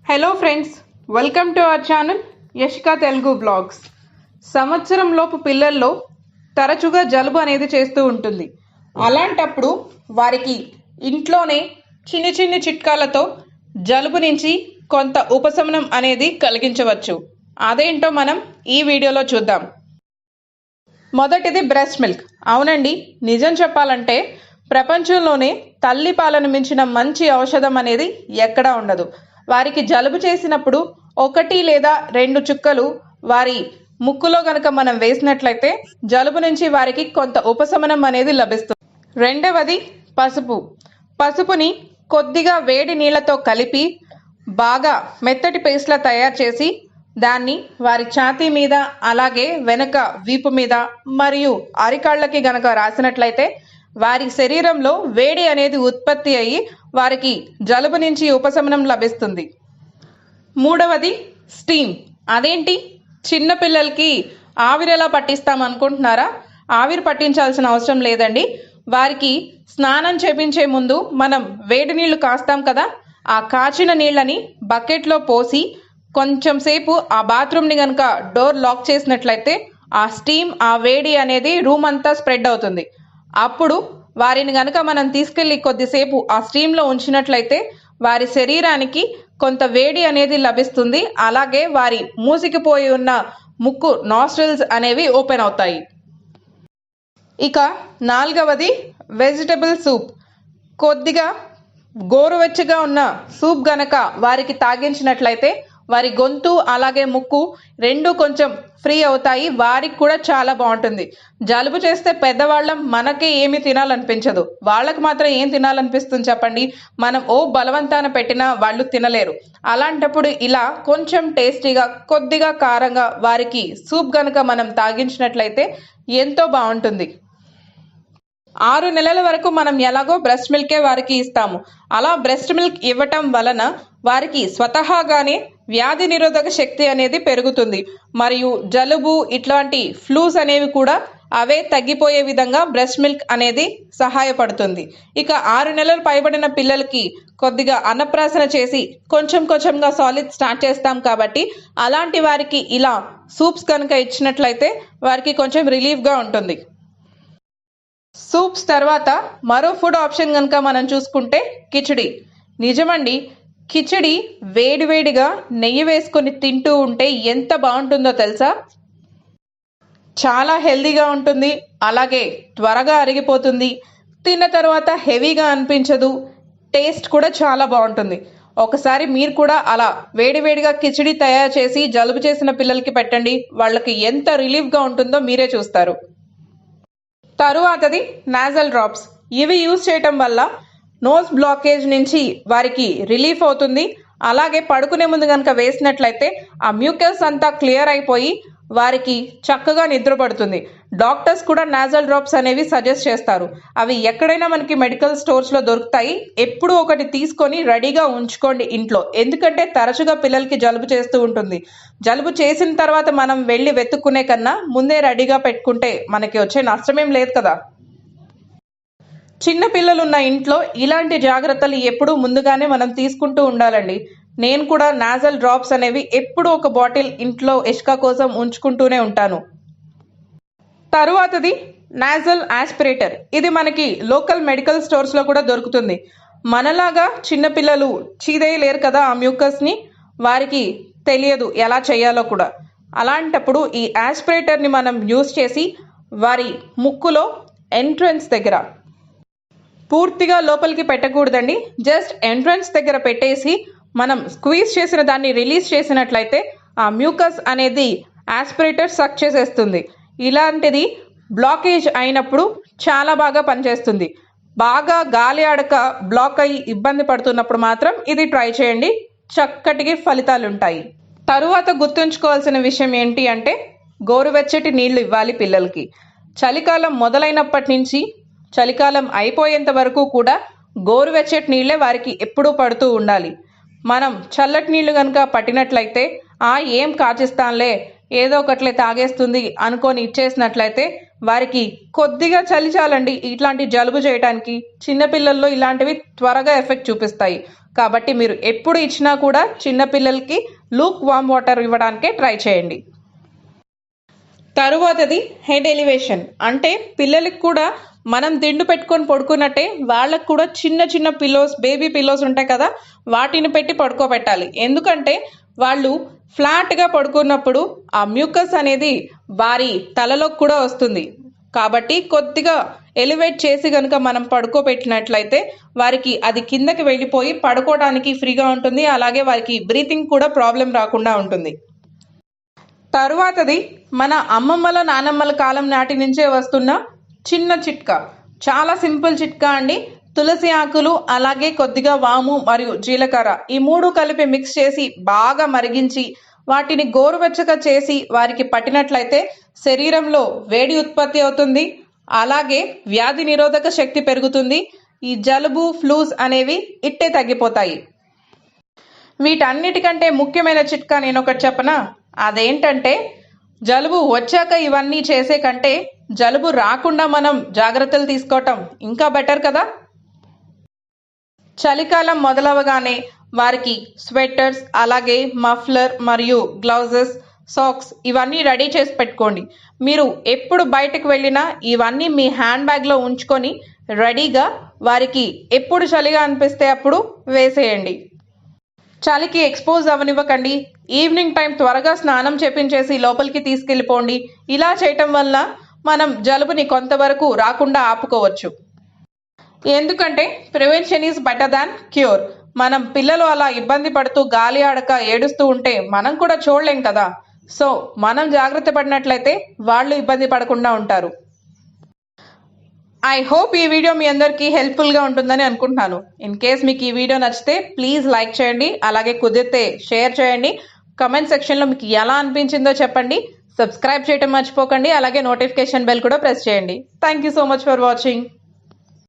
Hello friends, welcome to our channel Yashika Telugu blogs. సంవత్సరంలోపు పిల్లల్లో తరచుగా జలుబు అనేది చేస్తూ ఉంటుంది. అలాంటప్పుడు వారికి ఇంట్లోనే చిన్ని చిన్ని చిట్కాలతో జలుబు నుంచి కొంత ఉపశమనం అనేది కలిగించవచ్చు. అదేంటో మనం ఈ వీడియోలో చూద్దాం. మొదటిది బ్రెస్ట్ మిల్క్. అవునండి, నిజం చెప్పాలంటే ప్రపంచంలోనే తల్లి పాలను మించిన మంచి ఔషధం అనేది ఎక్కడా ఉండదు. వారికి జలుబు చేసినప్పుడు 1 లేదా 2 చుక్కలు వారి ముక్కులో గనక మనం వేసినట్లయితే జలుబు నుంచి వారికి కొంత ఉపశమనం అనేది లభిస్తుంది. రెండవది పసుపు. పసుపుని కొద్దిగా వేడి నీళ్లతో కలిపి బాగా మెత్తటి పేస్ట్లా తయారు చేసి దాన్ని వారి ఛాతీ మీద, అలాగే వెనక వీపు మీద మరియు అరికాళ్ళకి గనక రాసినట్లయితే వారి శరీరంలో వేడి అనేది ఉత్పత్తి అయ్యి వారికి జలుబు నుంచి ఉపశమనం లభిస్తుంది. మూడవది స్టీమ్. అదేంటి, చిన్నపిల్లలకి ఆవిరి ఎలా పట్టిస్తాం అనుకుంటున్నారా? ఆవిరి పట్టించాల్సిన అవసరం లేదండి. వారికి స్నానం చేపించే ముందు మనం వేడి నీళ్లు కాస్తాం కదా, ఆ కాచిన నీళ్ళని బకెట్లో పోసి కొంచెం సేపు ఆ బాత్రూమ్ని కనుక డోర్ లాక్ చేసినట్లయితే ఆ స్టీమ్, ఆ వేడి అనేది రూమ్ అంతా స్ప్రెడ్ అవుతుంది. అప్పుడు వారిని గనక మనం తీసుకెళ్ళి కొద్దిసేపు ఆ స్టీమ్లో ఉంచినట్లయితే వారి శరీరానికి కొంత వేడి అనేది లభిస్తుంది. అలాగే వారి మూసికిపోయి ఉన్న ముక్కు నాస్ట్రిల్స్ అనేవి ఓపెన్ అవుతాయి. ఇక నాలుగవది వెజిటబుల్ సూప్. కొద్దిగా గోరువెచ్చగా ఉన్న సూప్ గనక వారికి తాగించినట్లయితే వారి గొంతు అలాగే ముక్కు రెండు కొంచెం ఫ్రీ అవుతాయి. వారికి కూడా చాలా బాగుంటుంది. జలుబు చేస్తే పెద్దవాళ్ళం మనకే ఏమి తినాలనిపించదు, వాళ్ళకి మాత్రం ఏం తినాలనిపిస్తుంది చెప్పండి? మనం బలవంతాన పెట్టినా వాళ్ళు తినలేరు. అలాంటప్పుడు ఇలా కొంచెం టేస్టీగా, కొద్దిగా కారంగా వారికి సూప్ గనక మనం తాగించినట్లయితే ఎంతో బాగుంటుంది. 6 నెలల వరకు మనం ఎలాగో బ్రెస్ట్ మిల్కే వారికి ఇస్తాము. అలా బ్రెస్ట్ మిల్క్ ఇవ్వటం వలన వారికి స్వతహాగానే వ్యాధి నిరోధక శక్తి అనేది పెరుగుతుంది. మరియు జలుబు, ఇట్లాంటి ఫ్లూస్ అనేవి కూడా అవే తగ్గిపోయే విధంగా బ్రెస్ట్ మిల్క్ అనేది సహాయపడుతుంది. ఇక 6 నెలలు పైబడిన పిల్లలకి కొద్దిగా అన్నప్రాసన చేసి కొంచెంగా సాలిడ్ స్టార్ట్ చేస్తాం కాబట్టి అలాంటి వారికి ఇలా సూప్స్ కనుక ఇచ్చినట్లయితే వారికి కొంచెం రిలీఫ్గా ఉంటుంది. సూప్స్ తర్వాత మరో ఫుడ్ ఆప్షన్ కనుక మనం చూసుకుంటే కిచిడి. నిజమండి, కిచిడి వేడివేడిగా నెయ్యి వేసుకొని తింటూ ఉంటే ఎంత బాగుంటుందో తెలుసా? చాలా హెల్దీగా ఉంటుంది, అలాగే త్వరగా అరిగిపోతుంది. తిన్న తర్వాత హెవీగా అనిపించదు, టేస్ట్ కూడా చాలా బాగుంటుంది. ఒకసారి మీరు కూడా అలా వేడివేడిగా కిచిడి తయారు చేసి జలుబు చేసిన పిల్లలకి పెట్టండి. వాళ్ళకి ఎంత రిలీఫ్గా ఉంటుందో మీరే చూస్తారు. తరువాతది నాజల్ డ్రాప్స్. ఇవి యూజ్ చేయటం వల్ల నోస్ బ్లాకేజ్ నుంచి వారికి రిలీఫ్ అవుతుంది. అలాగే పడుకునే ముందు కనుక వేసినట్లయితే ఆ మ్యూకస్ అంతా క్లియర్ అయిపోయి వారికి చక్కగా నిద్ర పడుతుంది. డాక్టర్స్ కూడా నాజల్ డ్రాప్స్ అనేవి సజెస్ట్ చేస్తారు. అవి ఎక్కడైనా మనకి మెడికల్ స్టోర్స్లో దొరుకుతాయి. ఎప్పుడూ ఒకటి తీసుకొని రెడీగా ఉంచుకోండి ఇంట్లో. ఎందుకంటే తరచుగా పిల్లలకి జలుబు చేస్తూ ఉంటుంది. జలుబు చేసిన తర్వాత మనం వెళ్ళి వెతుక్కునే కన్నా ముందే రెడీగా పెట్టుకుంటే మనకి వచ్చే నష్టమేం లేదు కదా. చిన్న పిల్లలున్న ఇంట్లో ఇలాంటి జాగ్రత్తలు ఎప్పుడూ ముందుగానే మనం తీసుకుంటూ ఉండాలండి. నేను కూడా నాజల్ డ్రాప్స్ అనేవి ఎప్పుడూ ఒక బాటిల్ ఇంట్లో యశికా కోసం ఉంచుకుంటూనే ఉంటాను. తరువాతది నాజల్ ఆస్పిరేటర్. ఇది మనకి లోకల్ మెడికల్ స్టోర్స్లో కూడా దొరుకుతుంది. మనలాగా చిన్నపిల్లలు చీదేయలేరు కదా ఆ మ్యూకస్ని, వారికి తెలియదు ఎలా చేయాలో కూడా. అలాంటప్పుడు ఈ ఆస్పిరేటర్ని మనం యూజ్ చేసి వారి ముక్కులో ఎంట్రన్స్ దగ్గర, పూర్తిగా లోపలికి పెట్టకూడదండి, జస్ట్ ఎంట్రన్స్ దగ్గర పెట్టేసి మనం స్క్వీజ్ చేసిన దాన్ని రిలీజ్ చేసినట్లయితే ఆ మ్యూకస్ అనేది ఆస్పిరేటర్ సక్ చేసేస్తుంది. ఇలాంటిది బ్లాకేజ్ అయినప్పుడు చాలా బాగా పనిచేస్తుంది. బాగా గాలి ఆడక బ్లాక్ అయ్యి ఇబ్బంది పడుతున్నప్పుడు మాత్రం ఇది ట్రై చేయండి, చక్కటి ఫలితాలు ఉంటాయి. తరువాత గుర్తుంచుకోవాల్సిన విషయం ఏంటి అంటే గోరువెచ్చటి నీళ్లు ఇవ్వాలి పిల్లలకి. చలికాలం మొదలైనప్పటి నుంచి చలికాలం అయిపోయేంత వరకు కూడా గోరువెచ్చటి నీళ్ళే వారికి ఎప్పుడూ పడుతూ ఉండాలి. మనం చల్లటి నీళ్లు కనుక పట్టినట్లయితే ఏం కాచిస్తాంలే, ఏదో ఒకట్లే తాగేస్తుంది అనుకొని ఇచ్చేసినట్లయితే వారికి కొద్దిగా చలి చాలండి ఇట్లాంటి జలుబు చేయడానికి. చిన్నపిల్లల్లో ఇలాంటివి త్వరగా ఎఫెక్ట్ చూపిస్తాయి. కాబట్టి మీరు ఎప్పుడు ఇచ్చినా కూడా చిన్నపిల్లలకి లూక్ వామ్ వాటర్ ఇవ్వడానికే ట్రై చేయండి. తరువాతది హెడ్ ఎలివేషన్. అంటే పిల్లలకి కూడా మనం దిండు పెట్టుకొని పడుకున్నట్టే వాళ్ళకు కూడా చిన్న చిన్న పిల్లోస్, బేబీ పిల్లోస్ ఉంటాయి కదా, వాటిని పెట్టి పడుకోబెట్టాలి. ఎందుకంటే వాళ్ళు ఫ్లాట్గా పడుకున్నప్పుడు ఆ మ్యూకస్ అనేది వారి తలలోకి కూడా వస్తుంది. కాబట్టి కొద్దిగా ఎలివేట్ చేసి కనుక మనం పడుకోబెట్టినట్లయితే వారికి అది కిందకి వెళ్ళిపోయి పడుకోవడానికి ఫ్రీగా ఉంటుంది. అలాగే వారికి బ్రీతింగ్ కూడా ప్రాబ్లం రాకుండా ఉంటుంది. తరువాతది మన అమ్మమ్మల నానమ్మల కాలం నాటి నుంచే వస్తున్న చిన్న చిట్కా. చాలా సింపుల్ చిట్కా అండి. తులసి ఆకులు, అలాగే కొద్దిగా వాము మరియు జీలకర్ర, ఈ 3 కలిపి మిక్స్ చేసి బాగా మరిగించి వాటిని గోరువెచ్చగా చేసి వారికి పట్టినట్లయితే శరీరంలో వేడి ఉత్పత్తి అవుతుంది. అలాగే వ్యాధి నిరోధక శక్తి పెరుగుతుంది. ఈ జలుబు, ఫ్లూస్ అనేవి ఇట్టే తగ్గిపోతాయి. వీటన్నిటికంటే ముఖ్యమైన చిట్కా నేను ఒకటి చెప్పనా? అదేంటంటే జలుబు వచ్చాక ఇవన్నీ చేసే కంటే జలుబు రాకుండా మనం జాగ్రత్తలు తీసుకోవటం ఇంకా బెటర్ కదా. చలికాలం మొదలవగానే వారికి స్వెటర్స్, అలాగే మఫ్లర్ మరియు గ్లౌజెస్, సాక్స్ ఇవన్నీ రెడీ చేసి పెట్టుకోండి. మీరు ఎప్పుడు బయటకు వెళ్ళినా ఇవన్నీ మీ హ్యాండ్ బ్యాగ్లో ఉంచుకొని రెడీగా వారికి ఎప్పుడు చలిగా అనిపిస్తే అప్పుడు వేసేయండి. చలికి ఎక్స్పోజ్ అవ్వనివ్వకండి. ఈవినింగ్ టైం త్వరగా స్నానం చేపించేసి లోపలికి తీసుకెళ్ళిపోండి. ఇలా చేయటం వల్ల మనం జలుబుని కొంతవరకు రాకుండా ఆపుకోవచ్చు. ఎందుకంటే prevention is better than cure. మనం పిల్లలు అలా ఇబ్బంది పడుతూ గాలి ఆడక ఏడుస్తూ ఉంటే మనం కూడా చూడలేం కదా. సో మనం జాగ్రత్త పడినట్లయితే వాళ్ళు ఇబ్బంది పడకుండా ఉంటారు. ఐ హోప్ ఈ వీడియో మీ అందరికీ హెల్ప్ఫుల్గా ఉంటుందని అనుకుంటున్నాను. ఇన్ కేస్ మీకు ఈ వీడియో నచ్చితే ప్లీజ్ లైక్ చేయండి, అలాగే కుదిరితే షేర్ చేయండి. కమెంట్ సెక్షన్లో మీకు ఎలా అనిపించిందో చెప్పండి. సబ్స్క్రైబ్ చేయడం మర్చిపోకండి, అలాగే నోటిఫికేషన్ బెల్ కూడా ప్రెస్ చేయండి. Thank you so much for watching.